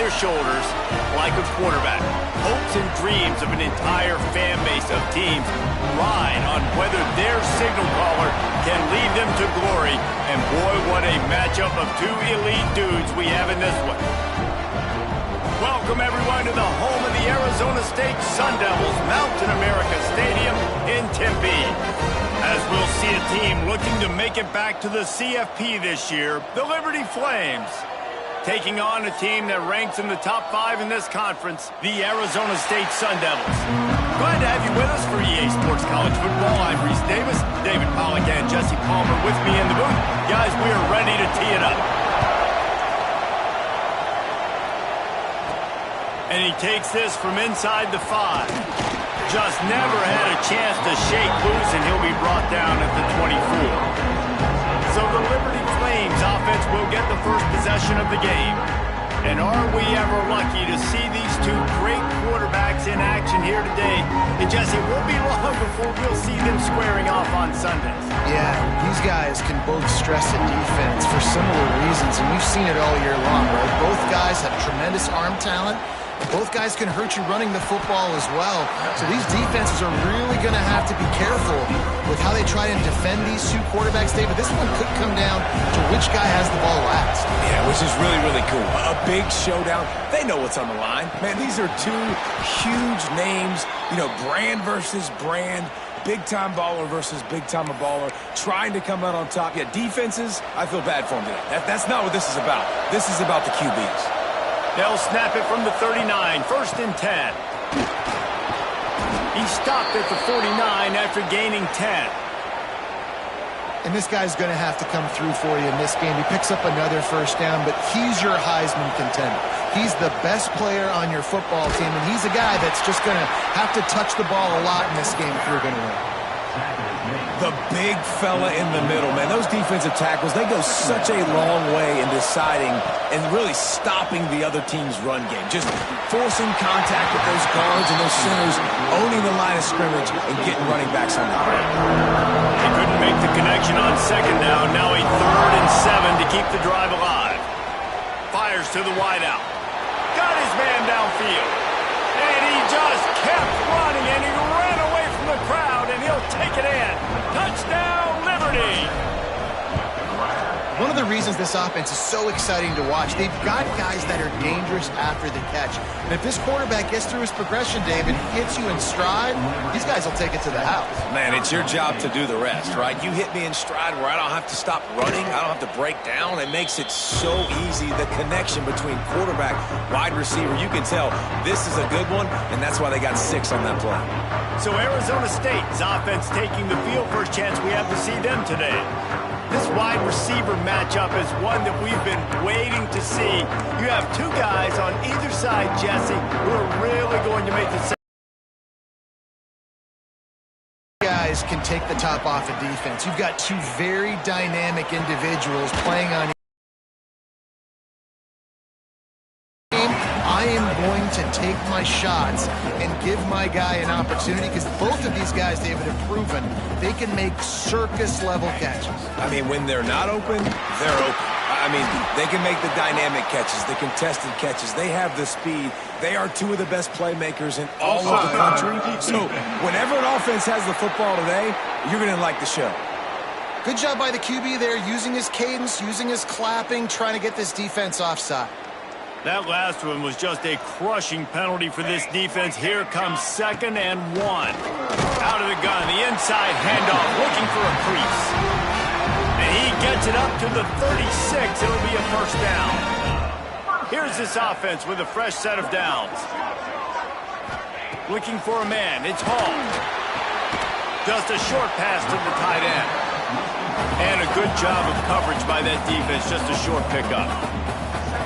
their shoulders like a quarterback. Hopes and dreams of an entire fan base of teams ride on whether their signal caller can lead them to glory. And boy, what a matchup of two elite dudes we have in this one. Welcome, everyone, to the home of the Arizona State Sun Devils, Mountain America Stadium in Tempe. As we'll see a team looking to make it back to the CFP this year, the Liberty Flames, taking on a team that ranks in the top 5 in this conference, the Arizona State Sun Devils. Glad to have you with us for EA Sports College Football. I'm Reese Davis, David Pollack, and Jesse Palmer with me in the booth. Guys, we are ready to tee it up. And he takes this from inside the 5. Just never had a chance to shake loose, and he'll be brought down at the 24. So the Liberty Flames offense will get the first possession of the game. And are we ever lucky to see these two great quarterbacks in action here today? And Jesse, it won't be long before we'll see them squaring off on Sundays. Yeah, these guys can both stress a defense for similar reasons, and we've seen it all year long, right? Both guys have tremendous arm talent. Both guys can hurt you running the football as well. So these defenses are really going to have to be careful with how they try and defend these two quarterbacks, David. This one could come down to which guy has the ball last. Yeah, which is really, really cool. A big showdown. They know what's on the line. Man, these are two huge names, you know, brand versus brand. Big-time baller versus big-time baller, trying to come out on top. Yeah, defenses, I feel bad for them today. That's not what this is about. This is about the QBs. They'll snap it from the 39, 1st and 10. He stopped at the 49 after gaining 10. And this guy's going to have to come through for you in this game. He picks up another first down, but he's your Heisman contender. He's the best player on your football team, and he's a guy that's just going to have to touch the ball a lot in this game if you're going to win. The big fella in the middle, man. Those defensive tackles, they go such a long way in deciding and really stopping the other team's run game. Just forcing contact with those guards and those centers, owning the line of scrimmage and getting running backs on the ground. He couldn't make the connection on 2nd down. Now a 3rd and 7 to keep the drive alive. Fires to the wideout. Got his man downfield. And he just kept running, and he ran away from the crowd, and he'll take it in. Touchdown, Liberty! One of the reasons this offense is so exciting to watch, they've got guys that are dangerous after the catch. And if this quarterback gets through his progression, David, hits you in stride, these guys will take it to the house. Man, it's your job to do the rest, right? You hit me in stride where I don't have to stop running. I don't have to break down. It makes it so easy, the connection between quarterback, wide receiver. You can tell this is a good one, and that's why they got 6 on that play. So Arizona State's offense taking the field. First chance we have to see them today. This wide receiver matchup is one that we've been waiting to see. You have two guys on either side, Jesse, who are really going to make the guys can take the top off of defense. You've got two very dynamic individuals playing on. I am going to take my shots and give my guy an opportunity because both of these guys, David, have proven they can make circus-level catches. I mean, when they're not open, they're open. I mean, they can make the dynamic catches, the contested catches. They have the speed. They are two of the best playmakers in all of the country. So whenever an offense has the football today, you're going to like the show. Good job by the QB there, using his cadence, using his clapping, trying to get this defense offside. That last one was just a crushing penalty for this defense. Here comes 2nd and 1. Out of the gun, the inside handoff, looking for a crease. And he gets it up to the 36. It'll be a first down. Here's this offense with a fresh set of downs. Looking for a man. It's Hall. Just a short pass to the tight end. And a good job of coverage by that defense. Just a short pickup.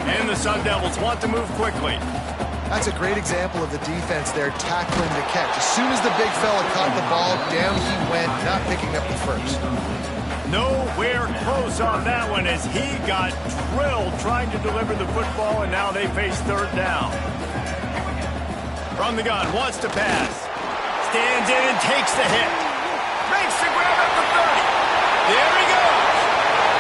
And the Sun Devils want to move quickly. That's a great example of the defense there tackling the catch. As soon as the big fella caught the ball, down he went, not picking up the first. Nowhere close on that one as he got drilled trying to deliver the football, and now they face 3rd down. From the gun, wants to pass. Stands in and takes the hit. Makes the grab at the 30. There he goes.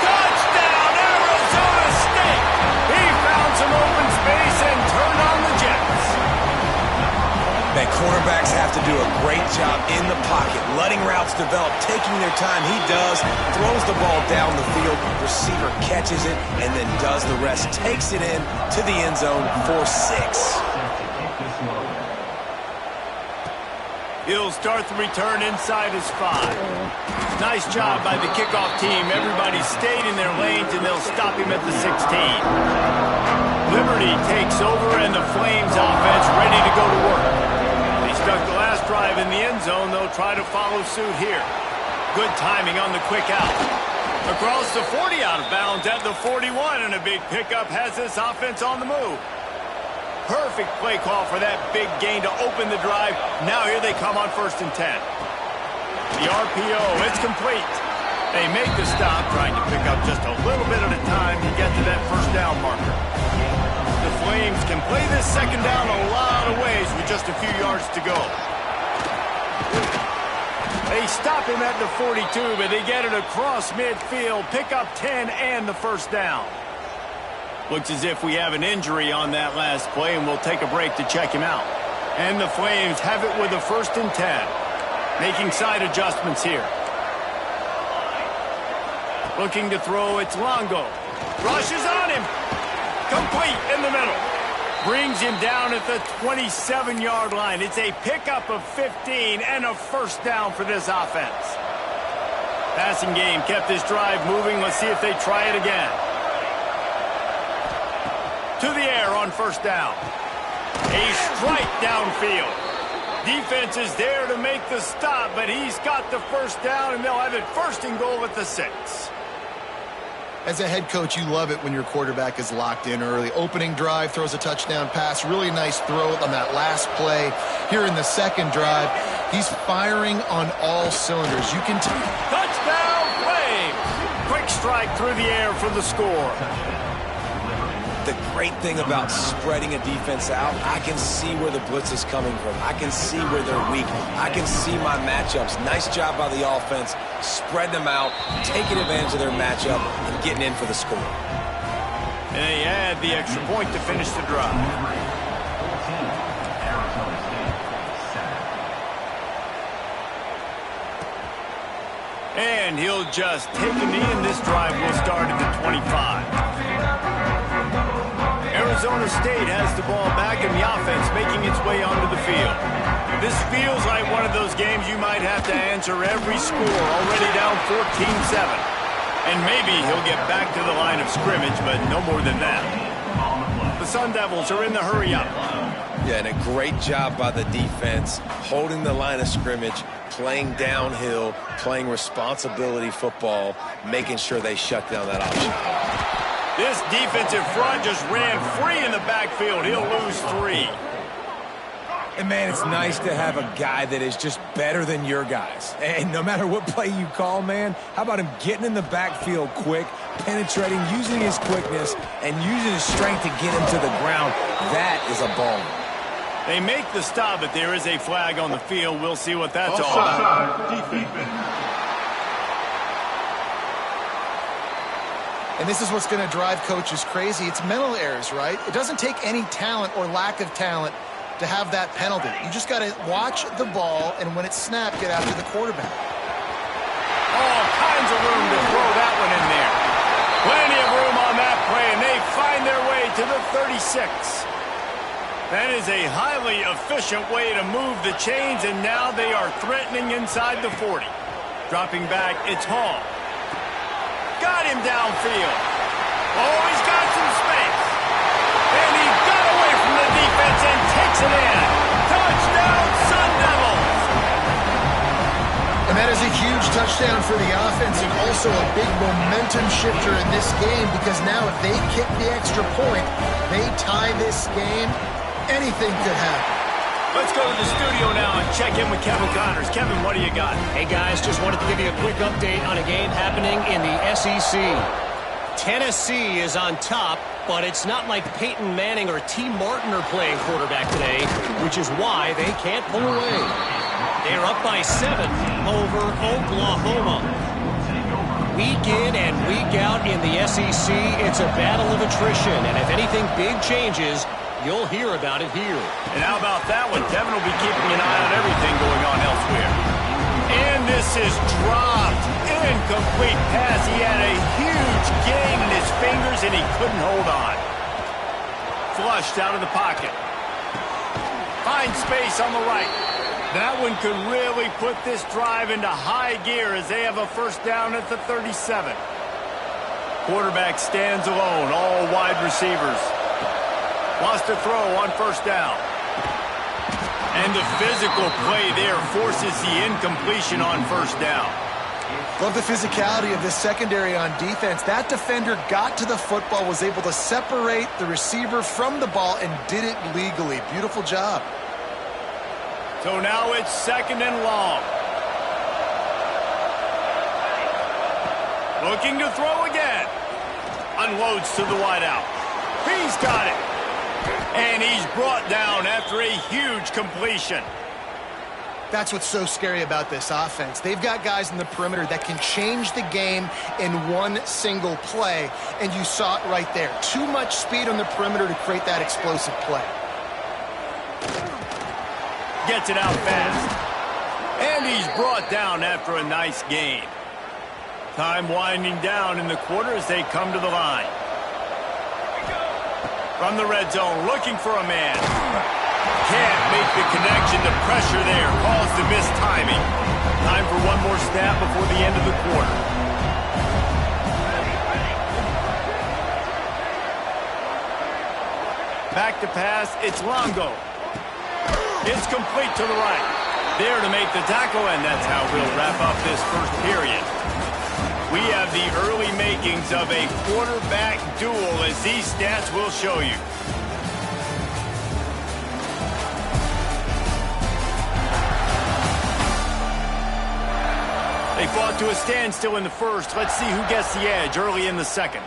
Touchdown, Arizona State. He found some open space and to do a great job in the pocket, letting routes develop, taking their time. He does, throws the ball down the field, receiver catches it, and then does the rest, takes it in to the end zone for 6. He'll start the return inside his 5. Nice job by the kickoff team. Everybody stayed in their lanes, and they'll stop him at the 16. Liberty takes over, and the Flames offense ready to go to work. They stuck the last drive in the end zone. They'll try to follow suit here. Good timing on the quick out. Across the 40 out of bounds at the 41, and a big pickup has this offense on the move. Perfect play call for that big gain to open the drive. Now here they come on 1st and 10. The RPO, it's complete. They make the stop, trying to pick up just a little bit at a time to get to that 1st down marker. The Flames can play this 2nd down a lot of ways with just a few yards to go. They stop him at the 42, but they get it across midfield, pick up 10 and the 1st down. Looks as if we have an injury on that last play, and we'll take a break to check him out. And the Flames have it with a 1st and 10. Making side adjustments here. Looking to throw, it's Longo. Rushes on him. Complete in the middle. Brings him down at the 27-yard line. It's a pickup of 15 and a 1st down for this offense. Passing game kept this drive moving. Let's see if they try it again. To the air on 1st down. A strike downfield. Defense is there to make the stop, but he's got the 1st down, and they'll have it 1st and goal at the 6. As a head coach, you love it when your quarterback is locked in early. Opening drive, throws a touchdown pass. Really nice throw on that last play. Here in the 2nd drive, he's firing on all cylinders. You can touchdown Flames! Quick strike through the air for the score. The great thing about spreading a defense out, I can see where the blitz is coming from. I can see where they're weak. I can see my matchups. Nice job by the offense. Spread them out, taking advantage of their matchup, and getting in for the score. And they add the extra point to finish the drive. And he'll just take a knee, and this drive will start at the 25. Arizona State has the ball back, and the offense making its way onto the field. This feels like one of those games you might have to answer every score, already down 14-7. And maybe he'll get back to the line of scrimmage, but no more than that. The Sun Devils are in the hurry-up. Yeah, and a great job by the defense, holding the line of scrimmage, playing downhill, playing responsibility football, making sure they shut down that option. This defensive front just ran free in the backfield. He'll lose 3. And, man, it's nice to have a guy that is just better than your guys. And no matter what play you call, man, how about him getting in the backfield quick, penetrating, using his quickness, and using his strength to get him to the ground? That is a ball. They make the stop, but there is a flag on the field. We'll see what that's all about. And this is what's going to drive coaches crazy. It's mental errors, right? It doesn't take any talent or lack of talent to have that penalty. You just got to watch the ball, and when it's snapped, get after the quarterback. All kinds of room to throw that one in there. Plenty of room on that play, and they find their way to the 36. That is a highly efficient way to move the chains, and now they are threatening inside the 40. Dropping back, it's Hall. Got him downfield. Oh, he's got some space. And he got away from the defense and takes it in. Touchdown, Sun Devils. And that is a huge touchdown for the offense, and also a big momentum shifter in this game, because now if they kick the extra point, they tie this game, anything could happen. Let's go to the studio now and check in with Kevin Connors. Kevin, what do you got? Hey, guys, just wanted to give you a quick update on a game happening in the SEC. Tennessee is on top, but it's not like Peyton Manning or T. Martin are playing quarterback today, which is why they can't pull away. They're up by 7 over Oklahoma. Week in and week out in the SEC, it's a battle of attrition, and if anything big changes, You'll hear about it here. And how about that one? Devin will be keeping an eye on everything going on elsewhere. And this is dropped. Incomplete pass. He had a huge gain in his fingers, and he couldn't hold on. Flushed out of the pocket. Finds space on the right. That one could really put this drive into high gear as they have a first down at the 37. Quarterback stands alone, all wide receivers. Lost a throw on first down. And the physical play there forces the incompletion on first down. Love the physicality of this secondary on defense. That defender got to the football, was able to separate the receiver from the ball, and did it legally. Beautiful job. So now it's second and long. Looking to throw again. Unloads to the wideout. He's got it. And he's brought down after a huge completion. That's what's so scary about this offense. They've got guys in the perimeter that can change the game in one single play, and you saw it right there. Too much speed on the perimeter to create that explosive play. Gets it out fast. And he's brought down after a nice gain. Time winding down in the quarter as they come to the line. From the red zone, looking for a man. Can't make the connection. The pressure there caused the missed timing. Time for one more snap before the end of the quarter. Back to pass. It's Longo. It's complete to the right. There to make the tackle, and that's how we'll wrap up this first period. We have the early makings of a quarterback duel, as these stats will show you. They fought to a standstill in the first. Let's see who gets the edge early in the second.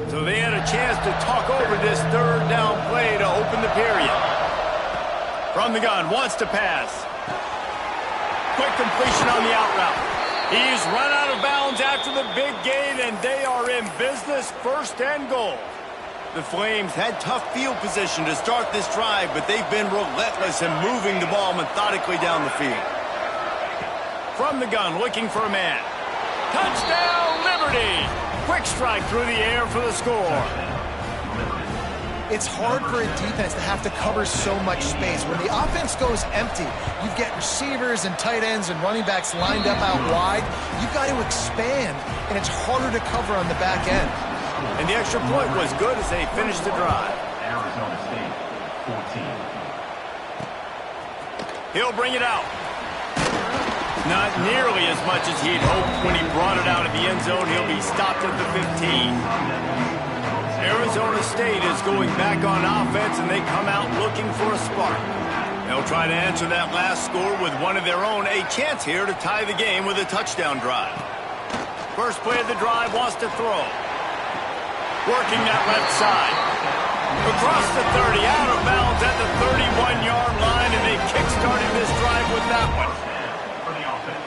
So they had a chance to talk over this third down play to From the gun, wants to pass. Quick completion on the out route. He's run out of bounds after the big gain, and they are in business, 1st and goal. The Flames had tough field position to start this drive, but they've been relentless in moving the ball methodically down the field. From the gun, looking for a man. Touchdown, Liberty! Quick strike through the air for the score. It's hard for a defense to have to cover so much space. When the offense goes empty, you get receivers and tight ends and running backs lined up out wide. You've got to expand, and it's harder to cover on the back end. And the extra point was good as they finished the drive. Arizona State, 14. He'll bring it out. Not nearly as much as he'd hoped when he brought it out of the end zone. He'll be stopped at the 15. Arizona State is going back on offense, and they come out looking for a spark. They'll try to answer that last score with one of their own. A chance here to tie the game with a touchdown drive. First play of the drive, wants to throw. Working that left side. Across the 30, out of bounds at the 31-yard line, and they kick-started this drive with that one.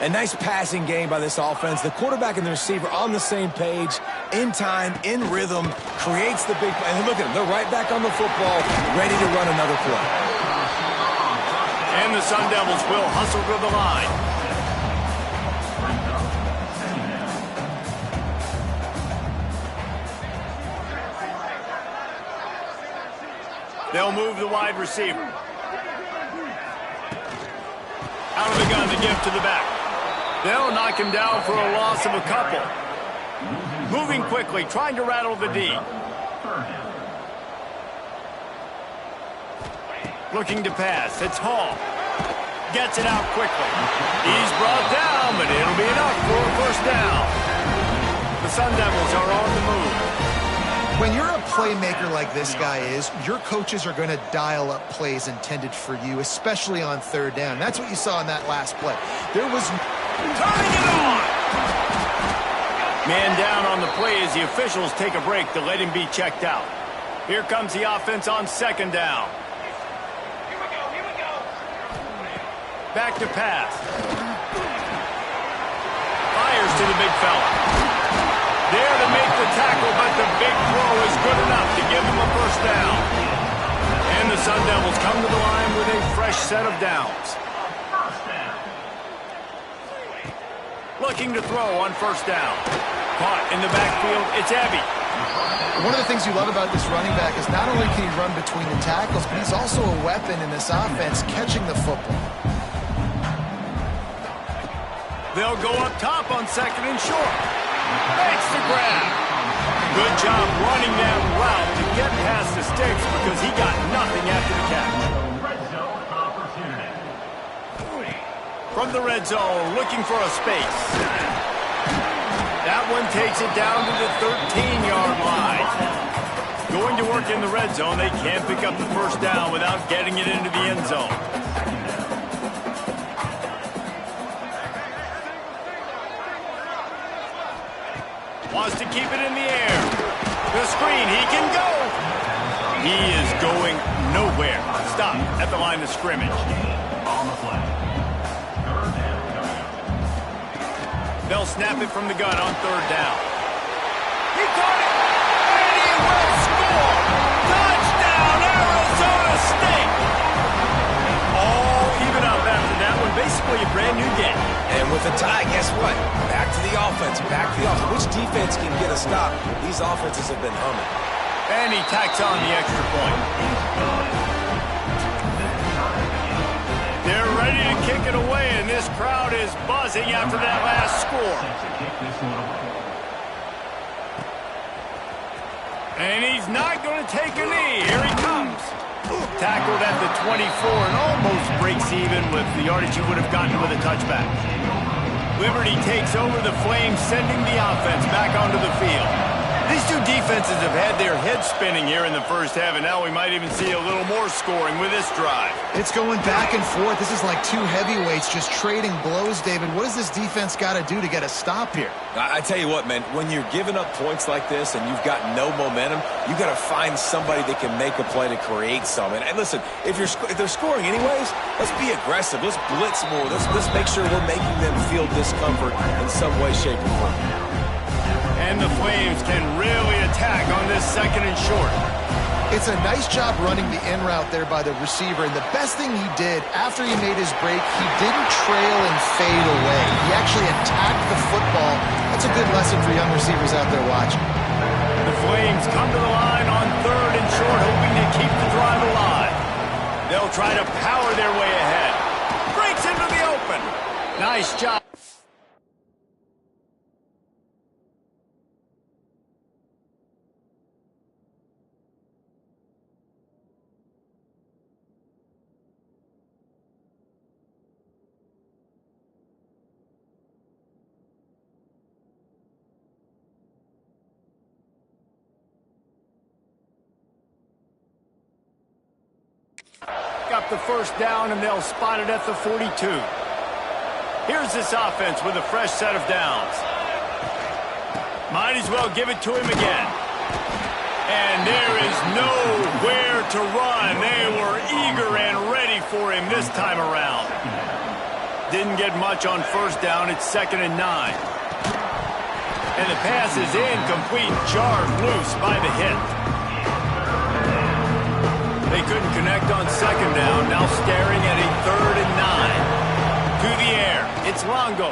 A nice passing game by this offense. The quarterback and the receiver on the same page, in time, in rhythm, creates the big play. And look at them. They're right back on the football, ready to run another play. And the Sun Devils will hustle to the line. They'll move the wide receiver. Out of the gun to give to the back. They'll knock him down for a loss of a couple. Moving quickly, trying to rattle the D. Looking to pass. It's Hall. Gets it out quickly. He's brought down, but it'll be enough for a first down. The Sun Devils are on the move. When you're a playmaker like this guy is, your coaches are going to dial up plays intended for you, especially on 3rd down. That's what you saw in that last play. There was... Turning it on! Man down on the play as the officials take a break to let him be checked out. Here comes the offense on 2nd down. Here we go. Back to pass. Fires to the big fella. There to make the tackle, but the big throw is good enough to give him a first down. And the Sun Devils come to the line with a fresh set of downs. Looking to throw on 1st down. Caught in the backfield, it's Abbey. One of the things you love about this running back is not only can he run between the tackles, but he's also a weapon in this offense catching the football. They'll go up top on 2nd and short. Makes the grab. Good job running that route to get past the sticks because he got nothing after the catch. From the red zone, looking for a space. That one takes it down to the 13-yard line. Going to work in the red zone, they can't pick up the first down without getting it into the end zone. Wants to keep it in the air. The screen, he can go. He is going nowhere. Stop at the line of scrimmage. On the play. 3rd down. They'll snap it from the gun on 3rd down. He caught it, and he will score. Touchdown, Arizona State. All even up after that one. Basically a brand new game. And with a tie, guess what? Back to the offense. Back to the offense. Which defense can get a stop? These offenses have been humming. And he tacks on the extra point. They're ready to kick it away, and this crowd is buzzing after that last score. And he's not going to take a knee. Here he comes. Tackled at the 24 and almost breaks even with the yardage he would have gotten with a touchback. Liberty takes over the Flames, sending the offense back onto the field. This two defenses have had their heads spinning here in the first half, and now we might even see a little more scoring with this drive. It's going back and forth. This is like two heavyweights just trading blows, David. What does this defense got to do to get a stop here? I tell you what, man, when you're giving up points like this and you've got no momentum, you got to find somebody that can make a play to create some. And listen, if they're scoring anyways, let's be aggressive. Let's blitz more. Let's make sure we're making them feel discomfort in some way, shape, or form. And the Flames can really attack on this second and short. It's a nice job running the in route there by the receiver, and the best thing he did after he made his break, he didn't trail and fade away. He actually attacked the football. That's a good lesson for young receivers out there watching. The Flames come to the line on third and short, hoping to keep the drive alive. They'll try to power their way ahead. Breaks into the open. Nice job. Got the first down, and they'll spot it at the 42. Here's this offense with a fresh set of downs. Might as well give it to him again. And there is nowhere to run. They were eager and ready for him this time around. Didn't get much on first down. It's 2nd and 9. And the pass is incomplete, jarred loose by the hit. They couldn't connect on second down. Now staring at a 3rd and 9. To the air. It's Longo.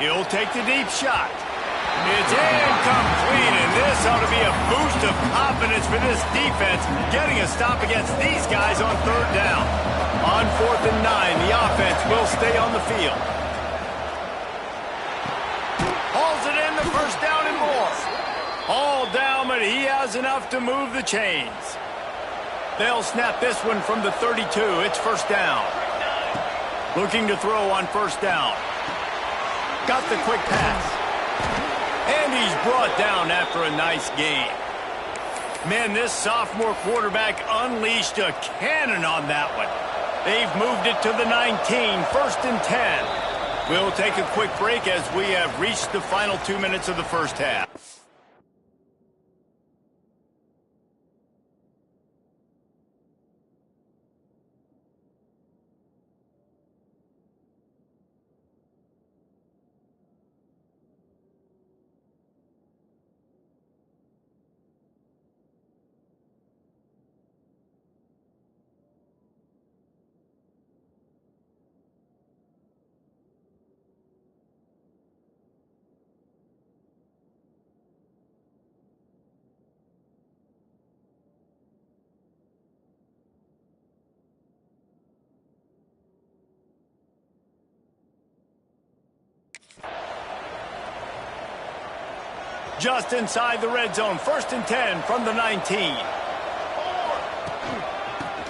He'll take the deep shot. It's incomplete, and this ought to be a boost of confidence for this defense, getting a stop against these guys on 3rd down. On 4th and 9, the offense will stay on the field. Hauls it in, the first down and more. All down, but he has enough to move the chains. They'll snap this one from the 32. It's first down. Looking to throw on first down. Got the quick pass. And he's brought down after a nice gain. Man, this sophomore quarterback unleashed a cannon on that one. They've moved it to the 19, 1st and 10. We'll take a quick break as we have reached the final 2 minutes of the first half. Just inside the red zone, 1st and 10 from the 19.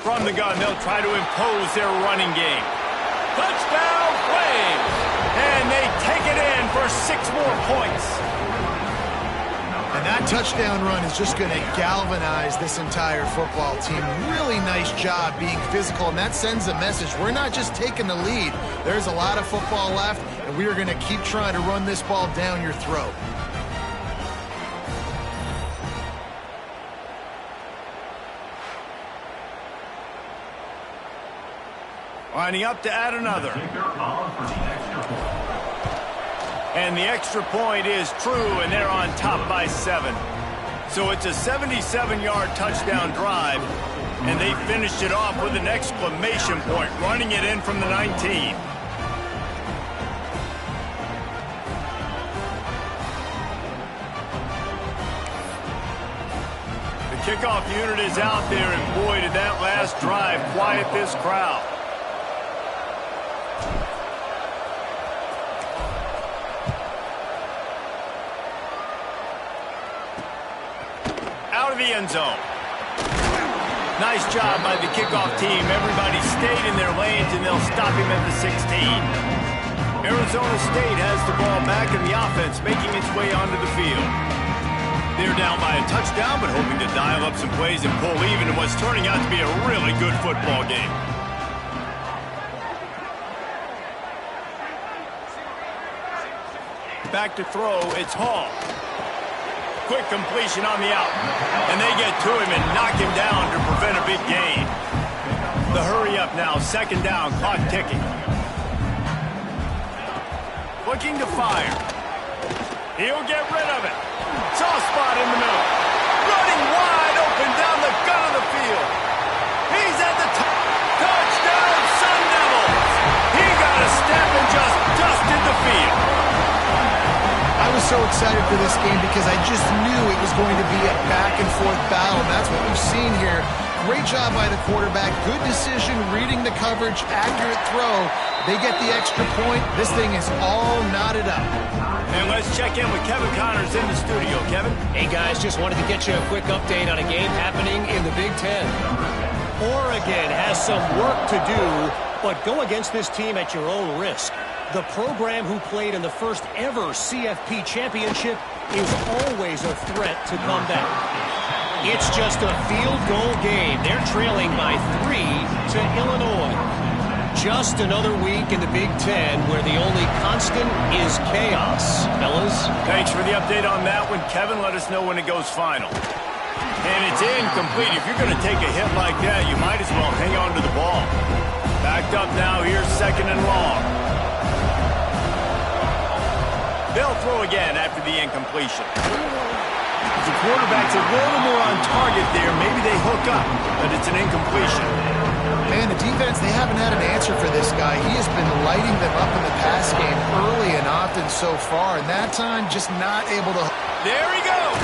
From the gun, they'll try to impose their running game. Touchdown, Flames! And they take it in for 6 more points. And that touchdown run is just going to galvanize this entire football team. Really nice job being physical, and that sends a message. We're not just taking the lead. There's a lot of football left, and we are going to keep trying to run this ball down your throat. Lining up to add another. And the extra point is true, and they're on top by 7. So it's a 77-yard touchdown drive, and they finished it off with an exclamation point, running it in from the 19. The kickoff unit is out there, and boy, did that last drive quiet this crowd. Out of the end zone. Nice job by the kickoff team. Everybody stayed in their lanes, and they'll stop him at the 16. Arizona State has the ball back, and the offense making its way onto the field. They're down by a touchdown, but hoping to dial up some plays and pull even in what's turning out to be a really good football game. Back to throw, it's Hall. Quick completion on the out. And they get to him and knock him down to prevent a big gain. The hurry up now, second down, clock ticking. Looking to fire. He'll get rid of it. Soft spot in the middle. Running wide open down the gut of the field. He's at the top. Touchdown, Sun Devils. He got a step and just dusted the field. I was so excited for this game because I just knew it was going to be a back-and-forth battle. That's what we've seen here. Great job by the quarterback. Good decision, reading the coverage, accurate throw. They get the extra point. This thing is all knotted up. And let's check in with Kevin Connors in the studio. Kevin? Hey, guys, just wanted to get you a quick update on a game happening in the Big Ten. Oregon has some work to do, but go against this team at your own risk. The program who played in the first ever CFP championship is always a threat to come back. It's just a field goal game. They're trailing by 3 to Illinois. Just another week in the Big Ten where the only constant is chaos. Fellas? Thanks for the update on that one, Kevin. Let us know when it goes final. And it's incomplete. If you're going to take a hit like that, you might as well hang on to the ball. Backed up now. Here's second and long. They'll throw again after the incompletion. The quarterback's a little more on target there. Maybe they hook up, but it's an incompletion. Man, the defense, they haven't had an answer for this guy. He has been lighting them up in the pass game early and often so far, and that time just not able to... There he goes.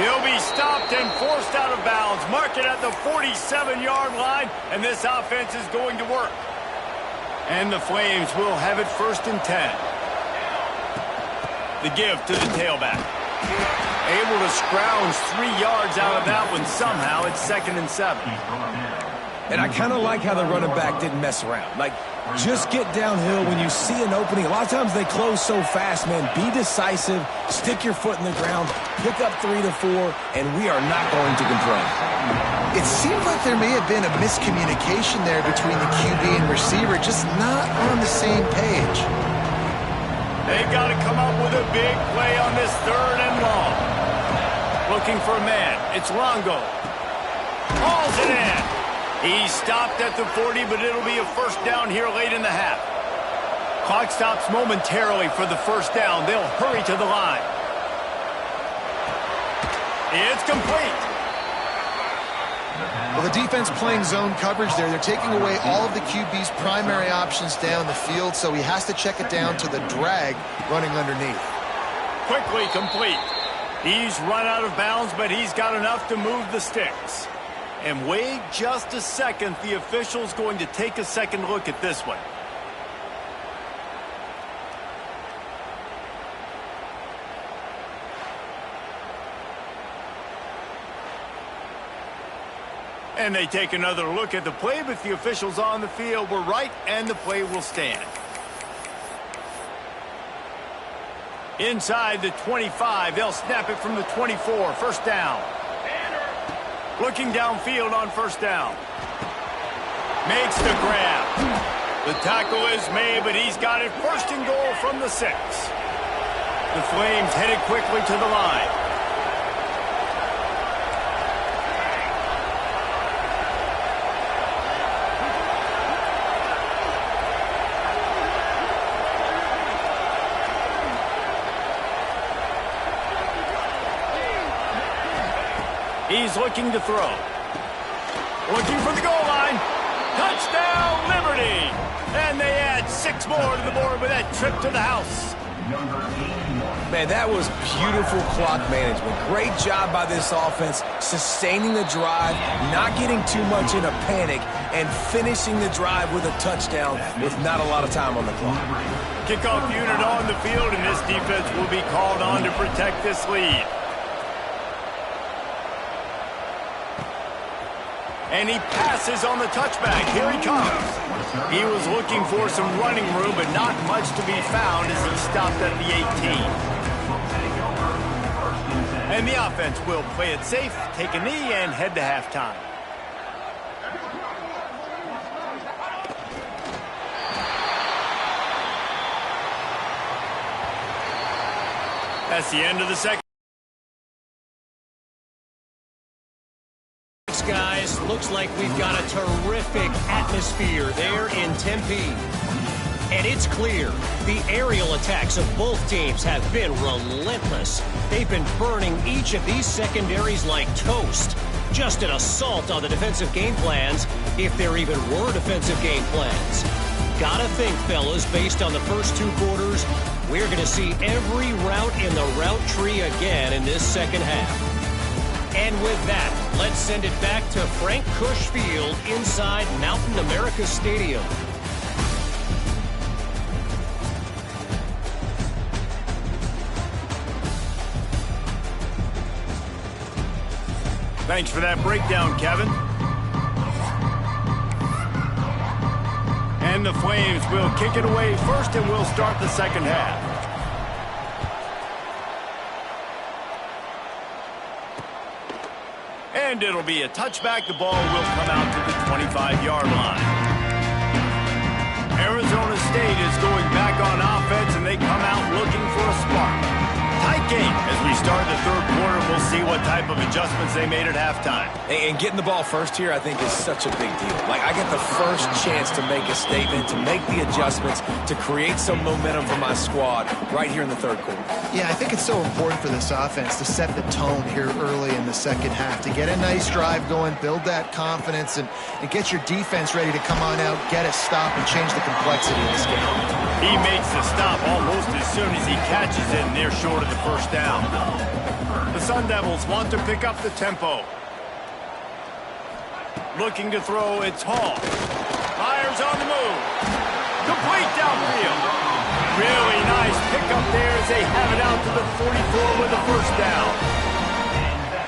He'll be stopped and forced out of bounds. Mark it at the 47-yard line, and this offense is going to work. And the Flames will have it 1st and 10. The give to the tailback. Able to scrounge 3 yards out of that one somehow. It's 2nd and 7. And I kind of like how the running back didn't mess around. Like, just get downhill when you see an opening. A lot of times they close so fast, man. Be decisive, stick your foot in the ground, pick up 3 to 4, and we are not going to complain. It seemed like there may have been a miscommunication there between the QB and receiver, just not on the same page. They've got to come up with a big play on this 3rd and long. Looking for a man. It's Longo. Hauls it in. He stopped at the 40, but it'll be a 1st down here late in the half. Clock stops momentarily for the 1st down. They'll hurry to the line. It's complete. Well, the defense playing zone coverage there. They're taking away all of the QB's primary options down the field, so he has to check it down to the drag running underneath. Quickly complete. He's run out of bounds, but he's got enough to move the sticks. And wait just a second. The official's going to take a second look at this one. And they take another look at the play, but the officials on the field were right, and the play will stand. Inside the 25, they'll snap it from the 24, 1st down. Looking downfield on 1st down. Makes the grab. The tackle is made, but he's got it 1st and goal from the 6. The Flames headed quickly to the line. He's looking to throw. Looking for the goal line. Touchdown, Liberty! And they add 6 more to the board with that trip to the house. Man, that was beautiful clock management. Great job by this offense, sustaining the drive, not getting too much in a panic, and finishing the drive with a touchdown with not a lot of time on the clock. Kickoff unit on the field, and this defense will be called on to protect this lead. And he passes on the touchback. Here he comes. He was looking for some running room, but not much to be found as he stopped at the 18. And the offense will play it safe, take a knee, and head to halftime. That's the end of the second. Guys, looks like we've got a terrific atmosphere there in Tempe. And it's clear the aerial attacks of both teams have been relentless. They've been burning each of these secondaries like toast. Just an assault on the defensive game plans, if there even were defensive game plans. Gotta think, fellas, based on the first two quarters, we're going to see every route in the route tree again in this second half. And with that, let's send it back to Frank Cush Field inside Mountain America Stadium. Thanks for that breakdown, Kevin. And the Flames will kick it away first, and we'll start the second half. And it'll be a touchback. The ball will come out to the 25-yard line. Arizona State is going back on offense, and they come out looking for a spark. Tight game as we start the third quarter. We'll see what type of adjustments they made at halftime. And getting the ball first here, I think, is such a big deal. Like, I get the first chance to make a statement, to make the adjustments, to create some momentum for my squad right here in the third quarter. Yeah, I think it's so important for this offense to set the tone here early in the second half, to get a nice drive going, build that confidence, and get your defense ready to come on out, get a stop, and change the complexity of this game. He makes the stop almost as soon as he catches it, and they're short of the first down. The Sun Devils want to pick up the tempo. Looking to throw, it's Hall. Fires on the move. Complete downfield. Really nice pickup there as they have it out to the 44 with a first down.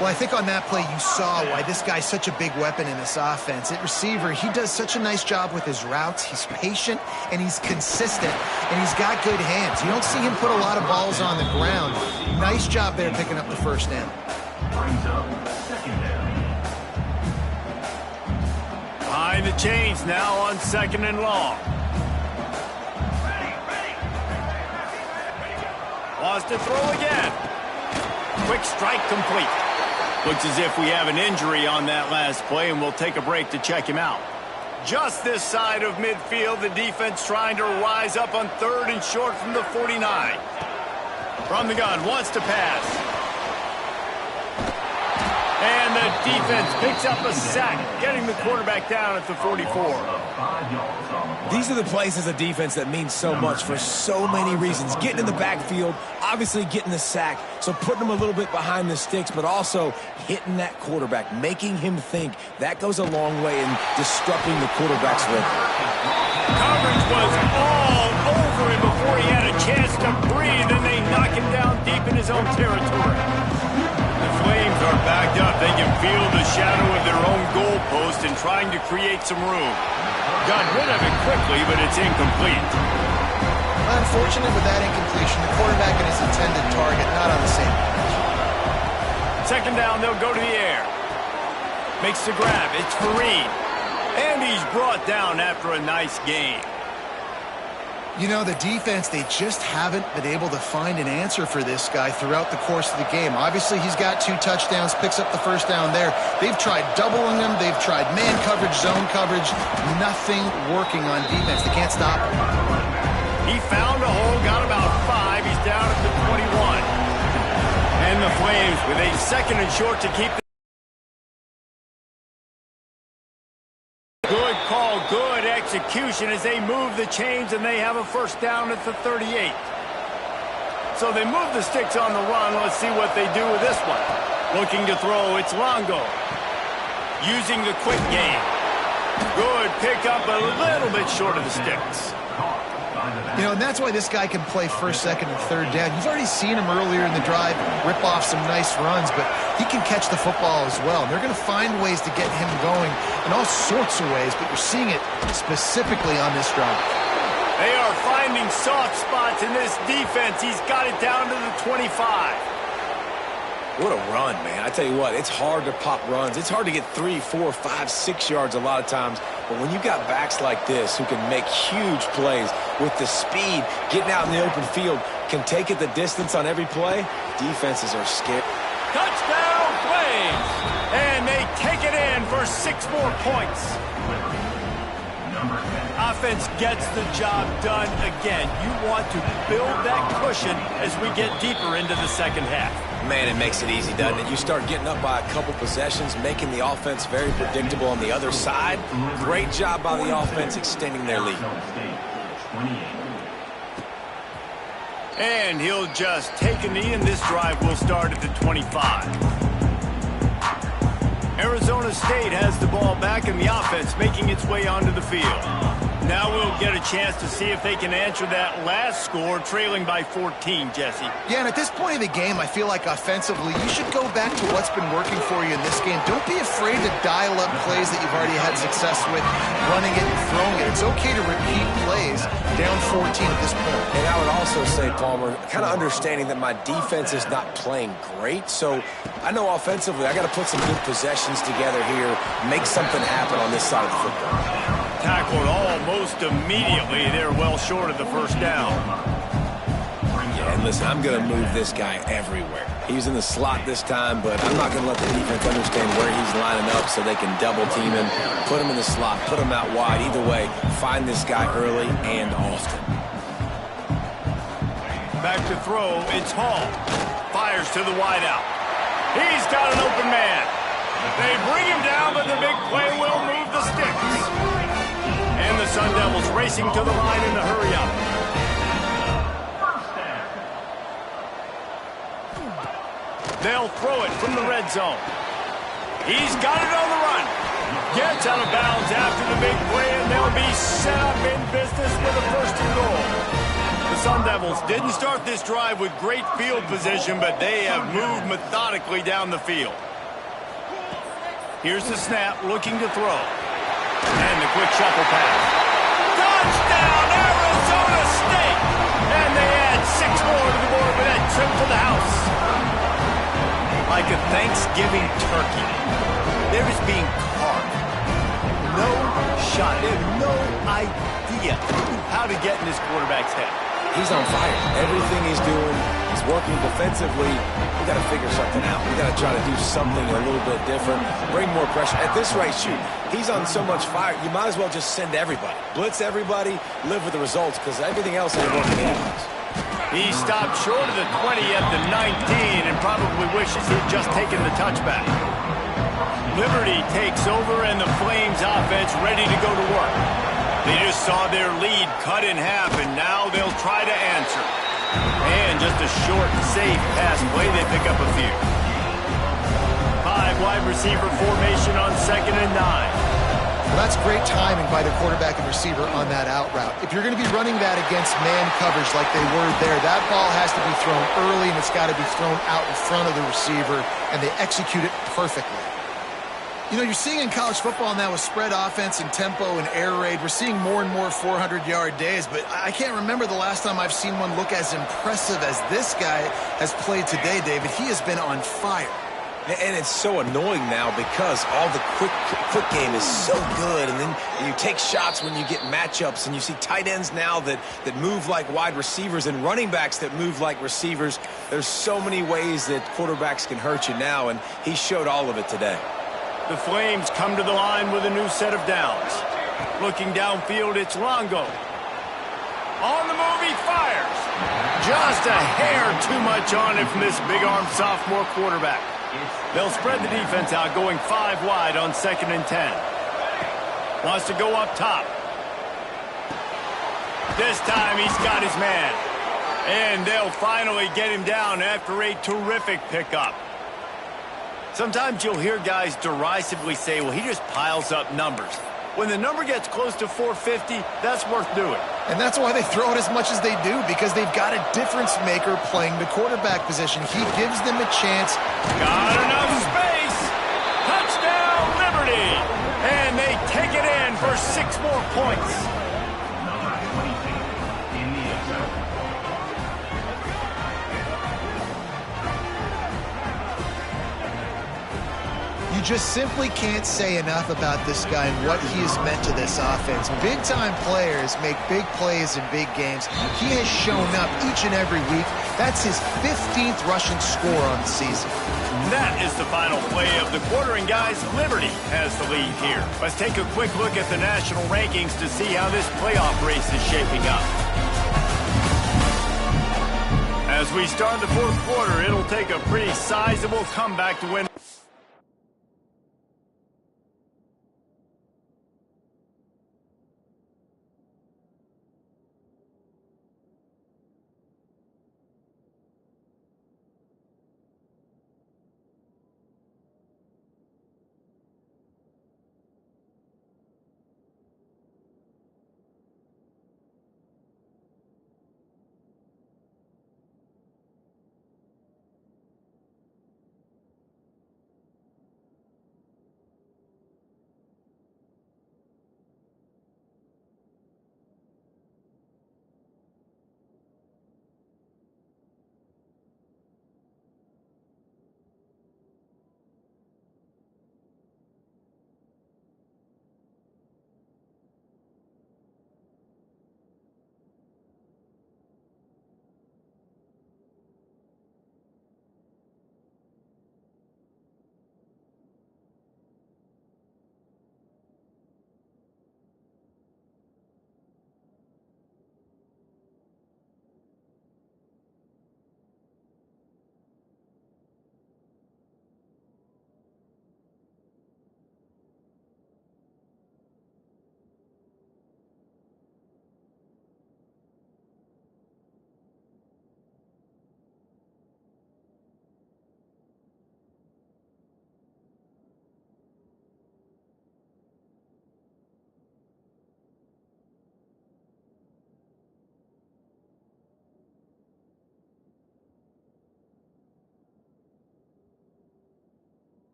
Well, I think on that play you saw why this guy's such a big weapon in this offense. At receiver, he does such a nice job with his routes. He's patient, and he's consistent, and he's got good hands. You don't see him put a lot of balls on the ground. Nice job there picking up the first down. Brings up second down. Behind the chains now on second and long. Wants to throw again. Quick strike complete. Looks as if we have an injury on that last play, and we'll take a break to check him out. Just this side of midfield, the defense trying to rise up on third and short from the 49. From the gun, wants to pass. And the defense picks up a sack, getting the quarterback down at the 44. These are the plays as a defense that mean so much for so many reasons. Getting in the backfield, obviously getting the sack, so putting them a little bit behind the sticks, but also hitting that quarterback, making him think. That goes a long way in disrupting the quarterback's rhythm. Coverage was all over him before he had a chance to breathe, and they knock him down deep in his own territory. The Flames are backed up. They can feel the shadow of their own goalpost and trying to create some room. Got rid of it quickly, but it's incomplete. Unfortunate with that incompletion. The quarterback and his intended target not on the same page. Second down, they'll go to the air. Makes the grab. It's Fareed. And he's brought down after a nice game. You know, the defense, they just haven't been able to find an answer for this guy throughout the course of the game. Obviously, he's got 2 touchdowns, picks up the first down there. They've tried doubling him. They've tried man coverage, zone coverage. Nothing working on defense. They can't stop him. He found a hole, got about 5. He's down at the 21. And the Flames with a second and short to keep the good call, good execution as they move the chains, and they have a first down at the 38. So they move the sticks on the run. Let's see what they do with this one. Looking to throw, it's Longo. Using the quick game. Good pickup, a little bit short of the sticks. You know, and that's why this guy can play first, second, and third down. You've already seen him earlier in the drive rip off some nice runs, but he can catch the football as well. And they're going to find ways to get him going in all sorts of ways, but you're seeing it specifically on this drive. They are finding soft spots in this defense. He's got it down to the 25. What a run, man. I tell you what, it's hard to pop runs. It's hard to get 3, 4, 5, 6 yards a lot of times. But when you've got backs like this who can make huge plays with the speed, getting out in the open field, can take it the distance on every play, defenses are scared. Touchdown, Flames! And they take it in for 6 more points. Offense gets the job done again. You want to build that cushion as we get deeper into the second half. Man, it makes it easy, doesn't it? You start getting up by a couple possessions, making the offense very predictable on the other side. Great job by the offense extending their lead. And he'll just take a knee, and this drive will start at the 25. Arizona State has the ball back, and the offense making its way onto the field. Now we'll get a chance to see if they can answer that last score, trailing by 14, Jesse. Yeah, and at this point of the game, I feel like offensively, you should go back to what's been working for you in this game. Don't be afraid to dial up plays that you've already had success with, running it and throwing it. It's okay to repeat plays down 14 at this point. And I would also say, Palmer, kind of understanding that my defense is not playing great, so I know offensively I got to put some good possessions together here, make something happen on this side of the football. Tackled almost immediately. They're well short of the first down. Yeah, and listen, I'm going to move this guy everywhere. He's in the slot this time, but I'm not going to let the defense understand where he's lining up so they can double team him, put him in the slot, put him out wide. Either way, find this guy early and often. Back to throw, it's Hall. Fires to the wideout. He's got an open man. They bring him down, but the big play will move the sticks. And the Sun Devils racing to the line in the hurry-up. They'll throw it from the red zone. He's got it on the run. Gets out of bounds after the big play, and they'll be set up in business with a first and goal. The Sun Devils didn't start this drive with great field position, but they have moved methodically down the field. Here's the snap, looking to throw. And the quick shuffle pass. Touchdown, Arizona State! And they add 6 more to the board with that trip to the house. Like a Thanksgiving turkey, they're just being carved. No shot. They have no idea how to get in this quarterback's head. He's on fire. Everything he's doing, he's working defensively. We got to figure something out. We got to try to do something a little bit different, bring more pressure. At this rate, shoot, he's on so much fire, you might as well just send everybody. Blitz everybody, live with the results, because everything else ain't working anyways. He stopped short of the 20 at the 19 and probably wishes he'd just taken the touchback. Liberty takes over, and the Flames offense ready to go to work. They just saw their lead cut in half, and now they'll try to answer. And just a short, safe pass play, they pick up a few. 5 wide receiver formation on 2nd and 9. Well, that's great timing by the quarterback and receiver on that out route. If you're going to be running that against man coverage like they were there, that ball has to be thrown early, and it's got to be thrown out in front of the receiver, and they execute it perfectly. You know, you're seeing in college football now with spread offense and tempo and air raid, we're seeing more and more 400-yard days, but I can't remember the last time I've seen one look as impressive as this guy has played today, David. He has been on fire. And it's so annoying now because all the quick game is so good, and then you take shots when you get matchups, and you see tight ends now that move like wide receivers and running backs that move like receivers. There's so many ways that quarterbacks can hurt you now, and he showed all of it today. The Flames come to the line with a new set of downs. Looking downfield, it's Longo. On the move, he fires. Just a hair too much on it from this big-armed sophomore quarterback. They'll spread the defense out, going 5 wide on 2nd and 10. Wants to go up top. This time he's got his man. And they'll finally get him down after a terrific pickup. Sometimes you'll hear guys derisively say, well, he just piles up numbers. When the number gets close to 450, that's worth doing. And that's why they throw it as much as they do, because they've got a difference maker playing the quarterback position. He gives them a chance. Got enough space. Touchdown, Liberty. And they take it in for 6 more points. You just simply can't say enough about this guy and what he has meant to this offense. Big-time players make big plays in big games. He has shown up each and every week. That's his 15th rushing score on the season. That is the final play of the quarter, and guys, Liberty has the lead here. Let's take a quick look at the national rankings to see how this playoff race is shaping up. As we start the fourth quarter, it'll take a pretty sizable comeback to win.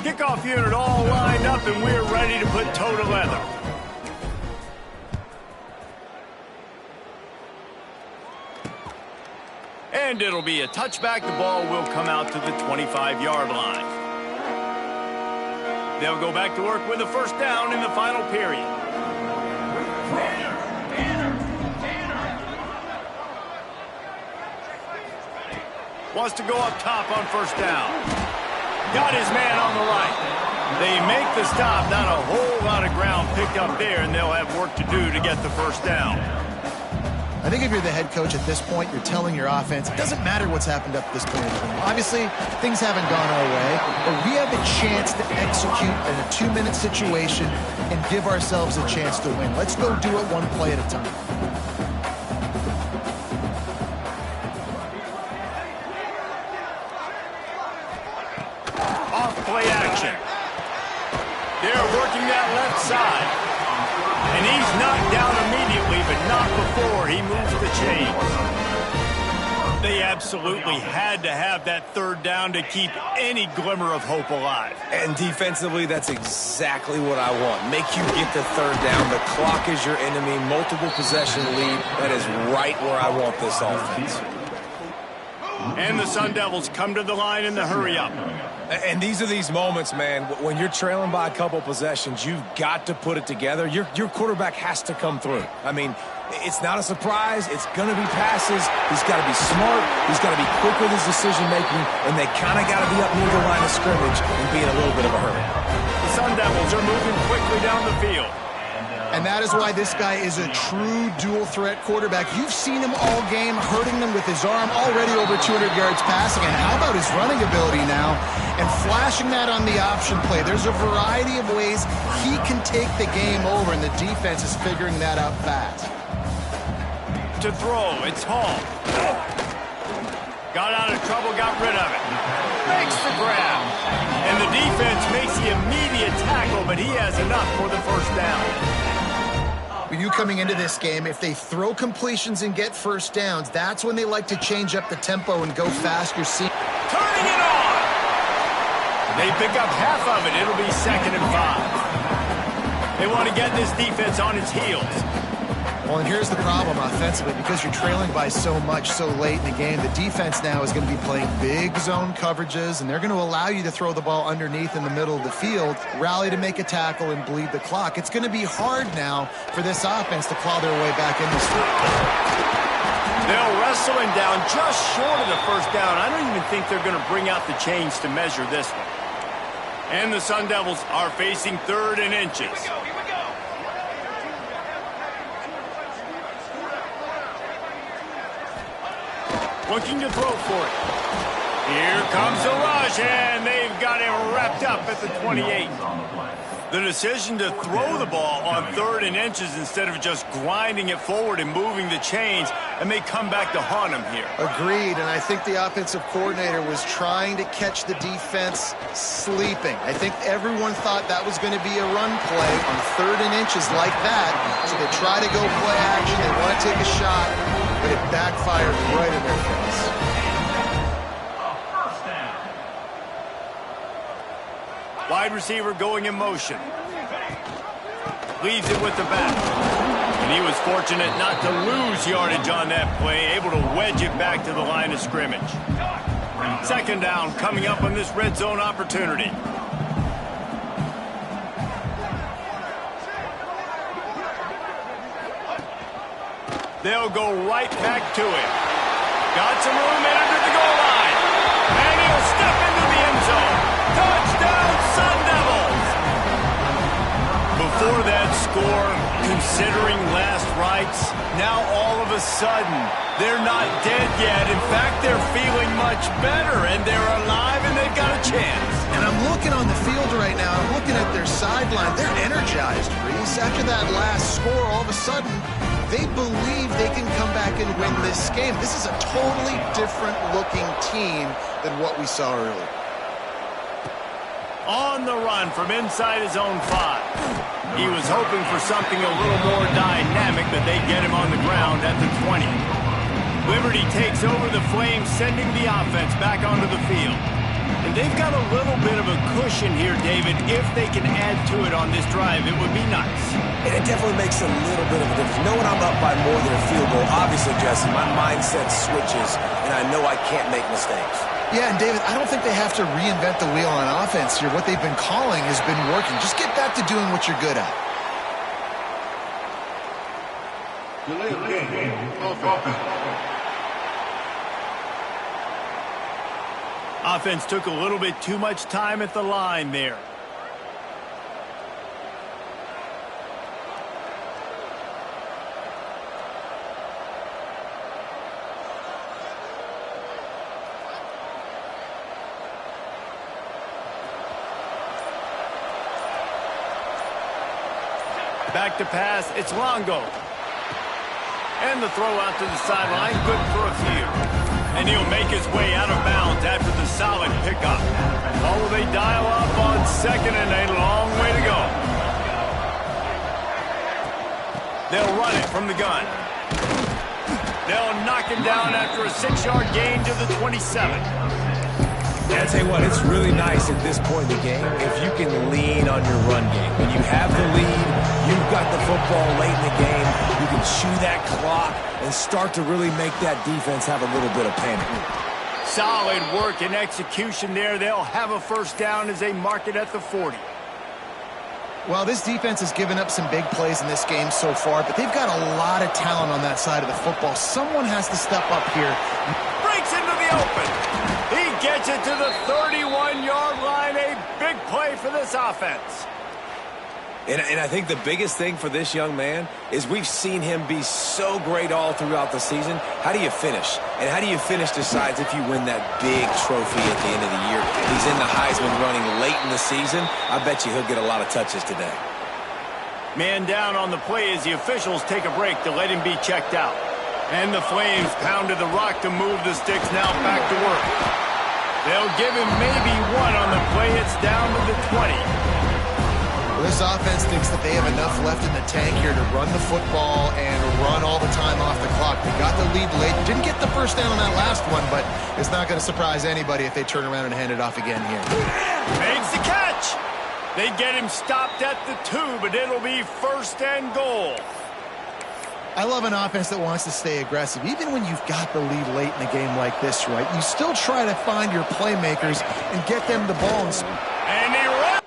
Kickoff unit all lined up, and we're ready to put toe to leather. And it'll be a touchback. The ball will come out to the 25-yard line. They'll go back to work with a first down in the final period. Wants to go up top on first down. Got his man on the right. They make the stop. Not a whole lot of ground picked up there, and they'll have work to do to get the first down. I think if you're the head coach at this point, you're telling your offense, it doesn't matter what's happened up to this point. Obviously, things haven't gone our way, but we have a chance to execute in a 2-minute situation and give ourselves a chance to win. Let's go do it one play at a time. Off play action. They're working that left side. And he's knocked down immediately, but not before he moves the chains. They absolutely had to have that third down to keep any glimmer of hope alive. And defensively, that's exactly what I want. Make you get the third down. The clock is your enemy. Multiple possession lead. That is right where I want this offense. And the Sun Devils come to the line in the hurry-up. And these are these moments, man, when you're trailing by a couple possessions, you've got to put it together. Your quarterback has to come through. I mean, it's not a surprise. It's going to be passes. He's got to be smart. He's got to be quick with his decision-making, and they kind of got to be up near the line of scrimmage and be in a little bit of a hurry. The Sun Devils are moving quickly down the field. And that is why this guy is a true dual-threat quarterback. You've seen him all game, hurting them with his arm, already over 200 yards passing. And how about his running ability now? And flashing that on the option play. There's a variety of ways he can take the game over, and the defense is figuring that out fast. To throw, it's Hall. Got out of trouble, got rid of it. Makes the grab. And the defense makes the immediate tackle, but he has enough for the first down. When you coming into this game, if they throw completions and get first downs, that's when they like to change up the tempo and go faster. Turning it on! They pick up half of it. It'll be 2nd and 5. They want to get this defense on its heels. Well, and here's the problem offensively. Because you're trailing by so much so late in the game, the defense now is going to be playing big zone coverages, and they're going to allow you to throw the ball underneath in the middle of the field, rally to make a tackle, and bleed the clock. It's going to be hard now for this offense to claw their way back in this field. They'll wrestle him down just short of the first down. I don't even think they're going to bring out the chains to measure this one. And the Sun Devils are facing 3rd and inches. Looking to throw for it. Here comes the rush, and they've got him wrapped up at the 28. The decision to throw the ball on 3rd and inches instead of just grinding it forward and moving the chains, and may come back to haunt him here. Agreed, and I think the offensive coordinator was trying to catch the defense sleeping. I think everyone thought that was going to be a run play on 3rd and inches like that, so they try to go play action, they want to take a shot, but it backfired right in their face. Wide receiver going in motion. Leaves it with the back. And he was fortunate not to lose yardage on that play, able to wedge it back to the line of scrimmage. 2nd down coming up on this red zone opportunity. They'll go right back to it. Got some room in under the goal line. And he'll step into the end zone. Touchdown, Sun Devils! Before that score, considering last rites, now all of a sudden, they're not dead yet. In fact, they're feeling much better, and they're alive, and they've got a chance. And I'm looking on the field right now, I'm looking at their sideline. They're energized, Reese. After that last score, all of a sudden, they believe they can come back and win this game. This is a totally different-looking team than what we saw earlier. On the run from inside his own 5. He was hoping for something a little more dynamic, but they get him on the ground at the 20. Liberty takes over the Flames, sending the offense back onto the field. And They've got a little bit of a cushion here, David. If they can add to it on this drive, it would be nice. And it definitely makes a little bit of a difference. Knowing I'm up by more than a field goal, obviously, Jesse, my mindset switches, and I know I can't make mistakes. Yeah, and David, I don't think they have to reinvent the wheel on offense here. What they've been calling has been working. Just get back to doing what you're good at. Delay of game. Offense. Offense took a little bit too much time at the line there. Back to pass, it's Longo. And the throw out to the sideline, good for a few. And he'll make his way out of bounds after the solid pickup. Or will they dial up on second and a long way to go? They'll run it from the gun. They'll knock him down after a 6-yard gain to the 27. Yeah, I tell you what, it's really nice at this point in the game if you can lean on your run game. When you have the lead, you've got the football late in the game, you can chew that clock and start to really make that defense have a little bit of panic. Solid work and execution there. They'll have a first down as they mark it at the 40. Well, this defense has given up some big plays in this game so far, but they've got a lot of talent on that side of the football. Someone has to step up here. Breaks into the open. He gets it to the 31-yard line. A big play for this offense. And I think the biggest thing for this young man is we've seen him be so great all throughout the season. How do you finish? And how do you finish decides if you win that big trophy at the end of the year. He's in the Heisman running late in the season. I bet you he'll get a lot of touches today. Man down on the play as the officials take a break to let him be checked out. And the Flames pounded the rock to move the sticks now back to work. They'll give him maybe one on the play. It's down to the 20. This offense thinks that they have enough left in the tank here to run the football and run all the time off the clock. They got the lead late. Didn't get the first down on that last one, but it's not going to surprise anybody if they turn around and hand it off again here. Makes the catch. They get him stopped at the 2, but it'll be first and goal. I love an offense that wants to stay aggressive. Even when you've got the lead late in a game like this, right, you still try to find your playmakers and get them the ball. And he runs.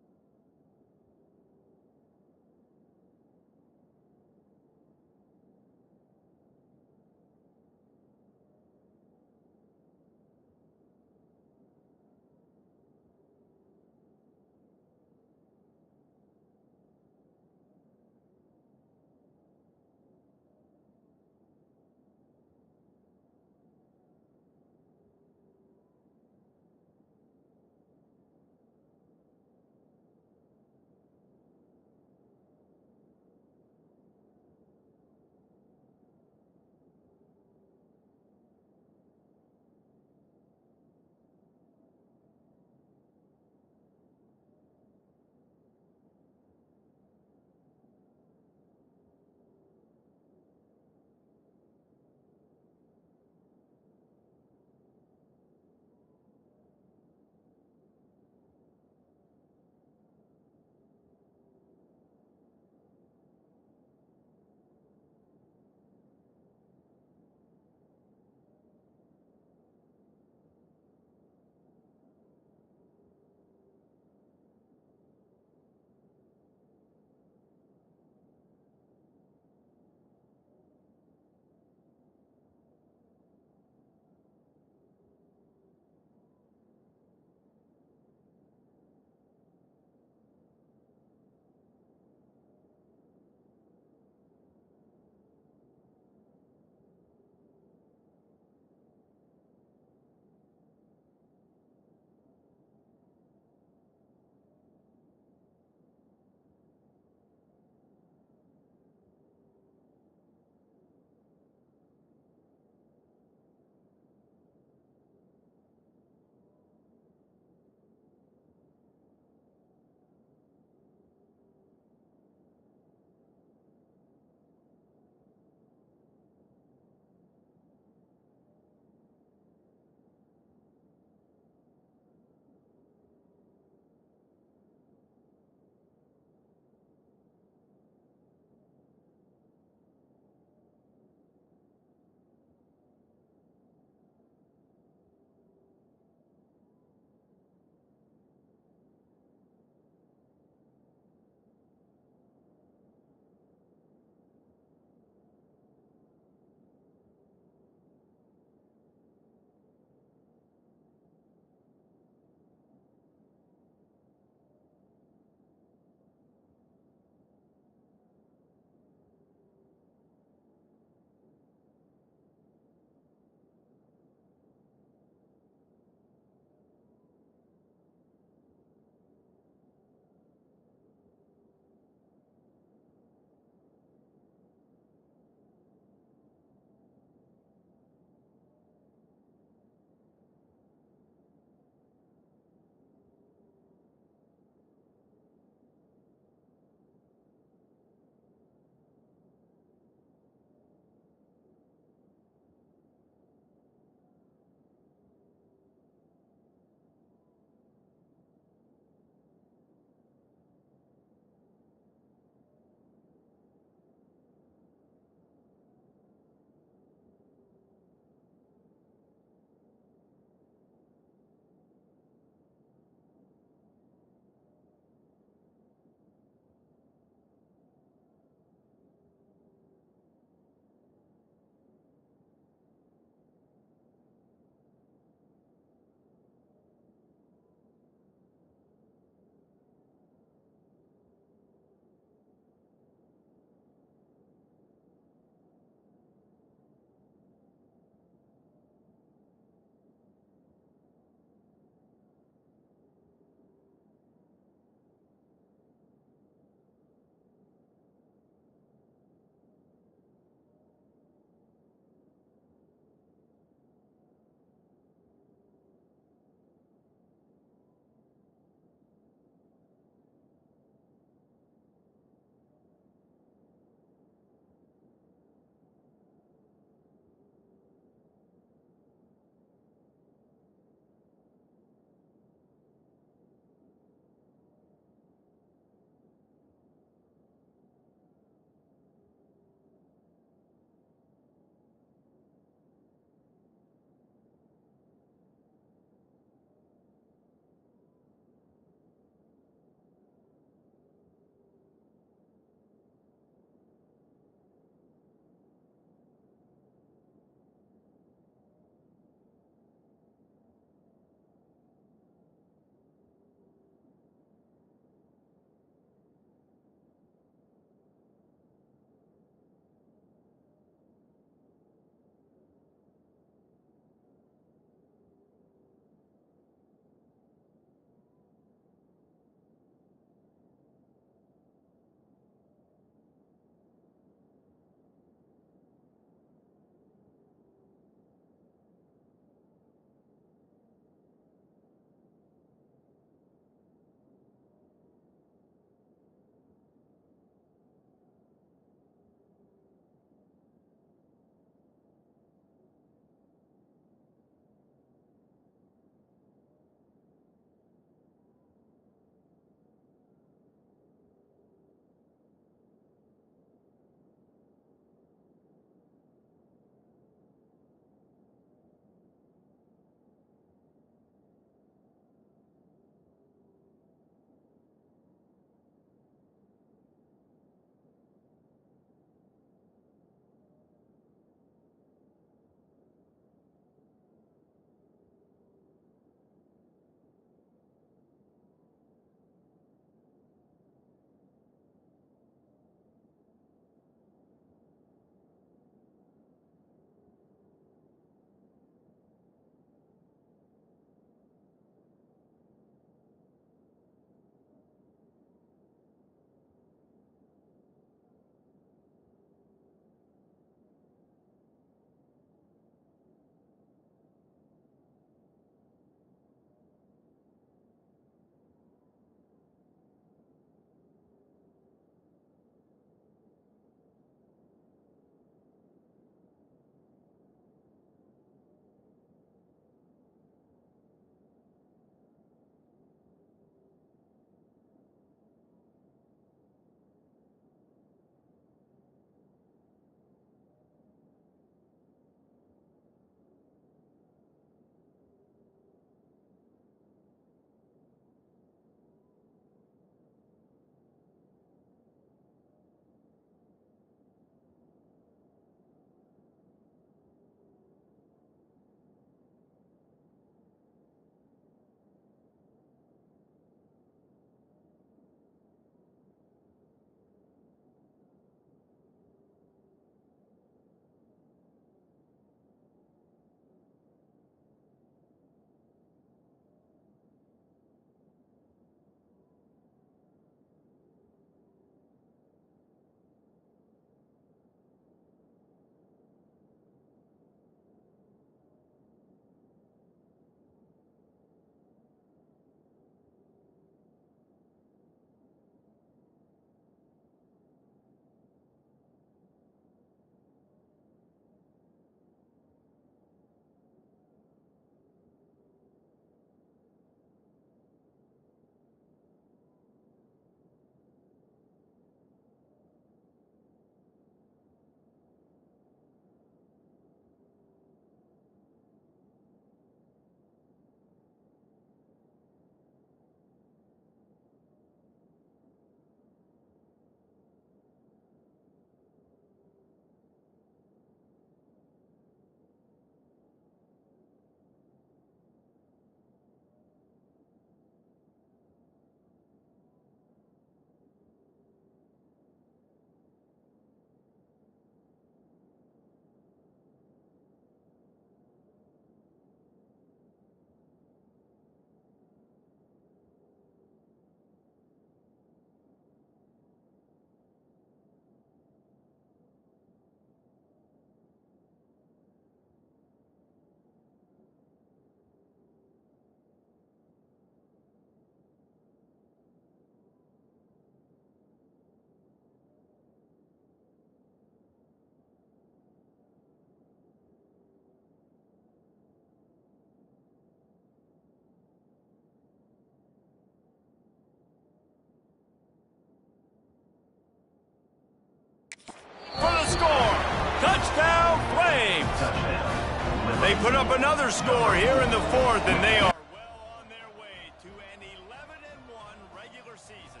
They put up another score here in the fourth, and they are well on their way to an 11-1 regular season.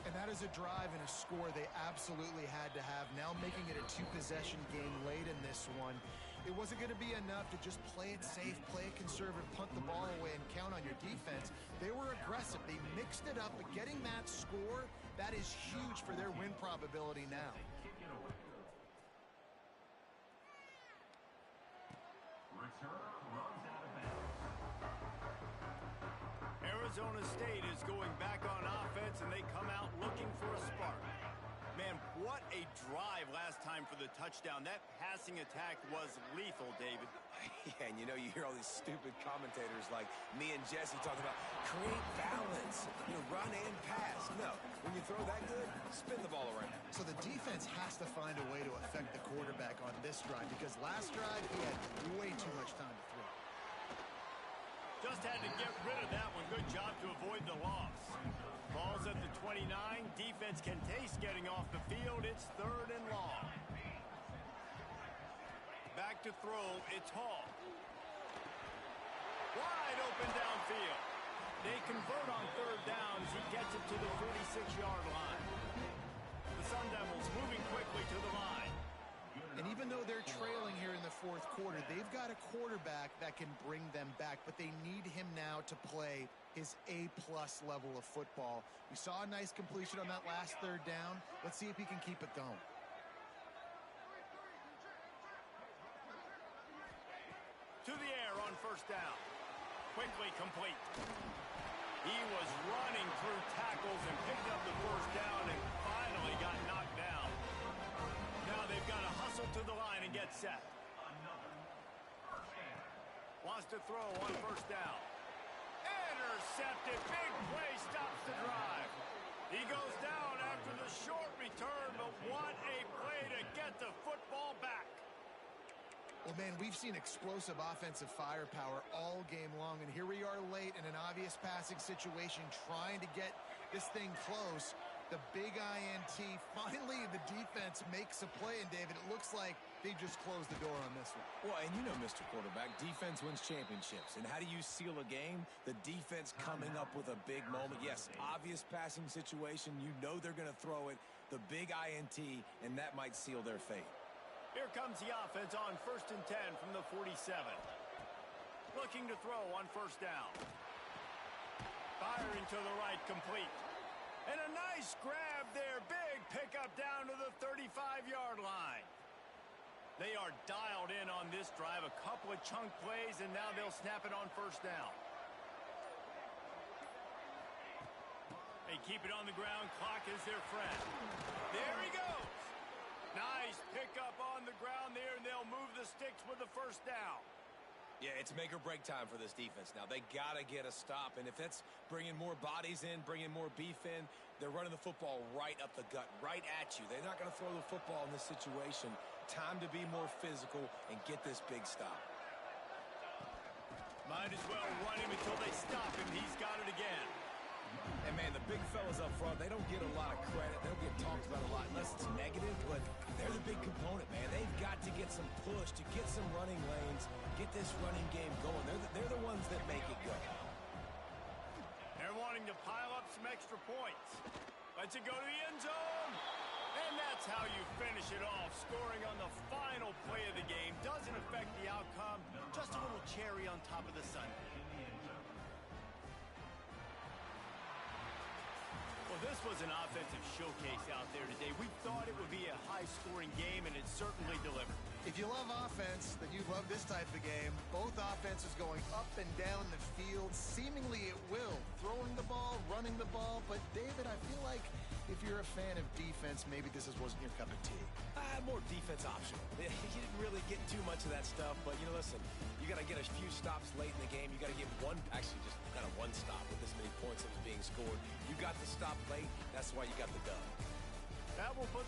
And that is a drive and a score they absolutely had to have. Now making it a two-possession game late in this one. It wasn't going to be enough to just play it safe, play it conservative, punt the ball away, and count on your defense. They were aggressive. They mixed it up, but getting that score, that is huge for their win probability now. Arizona State is going back on offense, and they come out looking for a spark. Man, what a drive last time for the touchdown. That passing attack was lethal, David. Yeah, and you know, you hear all these stupid commentators like me and Jesse talking about create balance, run and pass. No, when you throw that good, spin the ball around. So the defense has to find a way to affect the quarterback on this drive, because last drive he had way too much time to throw. Just had to get rid of that one. Good job to avoid the loss. Ball's at the 29. Defense can taste getting off the field. It's 3rd and long. Back to throw. It's Hall. Wide open downfield. They convert on 3rd down as he gets it to the 46-yard line. The Sun Devils moving quickly to the line. And even though they're trailing here in the fourth quarter, they've got a quarterback that can bring them back, but they need him now to play his A-plus level of football. We saw a nice completion on that last 3rd down. Let's see if he can keep it going. To the air on 1st down. Quickly complete. He was running through tackles and picked up the 1st down and finally got knocked down. Now they've got to hustle to the line and get set. Wants to throw on 1st down. Intercepted. Big play stops the drive. He goes down after the short return, but what a play to get the football back. Well, man, we've seen explosive offensive firepower all game long, and here we are late in an obvious passing situation trying to get this thing close. The big INT. Finally, the defense makes a play, and David, it looks like they just closed the door on this one. Well, and you know, Mr. Quarterback, defense wins championships. And how do you seal a game? The defense coming up with a big moment. Yes, obvious passing situation. You know they're going to throw it. The big INT, and that might seal their fate. Here comes the offense on 1st and 10 from the 47. Looking to throw on 1st down. Firing to the right, complete. And a nice grab there. Big pickup down to the 35-yard line. They are dialed in on this drive. A couple of chunk plays, and now they'll snap it on 1st down. They keep it on the ground. Clock is their friend. There he goes. Nice pickup on the ground there, and they'll move the sticks with the 1st down. Yeah, it's make or break time for this defense now. They got to get a stop, and if that's bringing more bodies in, bringing more beef in, they're running the football right up the gut, right at you. They're not going to throw the football in this situation. Time to be more physical and get this big stop. Might as well run him until they stop him. He's got it again. And, man, the big fellas up front, they don't get a lot of credit. They don't get talked about a lot unless it's negative, but they're the big component, man. They've got to get some push, to get some running lanes, get this running game going. They're the ones that make it go. They're wanting to pile up some extra points. Lets it go to the end zone. And that's how you finish it off, scoring on the final play of the game. Doesn't affect the outcome, just a little cherry on top of the sundae. Well, this was an offensive showcase out there today. We thought it would be a high-scoring game, and it certainly delivered. If you love offense, then you love this type of game. Both offenses going up and down the field, seemingly at will. Throwing the ball, running the ball. But, David, I feel like if you're a fan of defense, maybe this wasn't your cup of tea. More defense optional. You didn't really get too much of that stuff, but, listen, you got to get a few stops late in the game. You got to get one stop with this many points that was being scored. You got the stop late. That's why you got the dub. That will put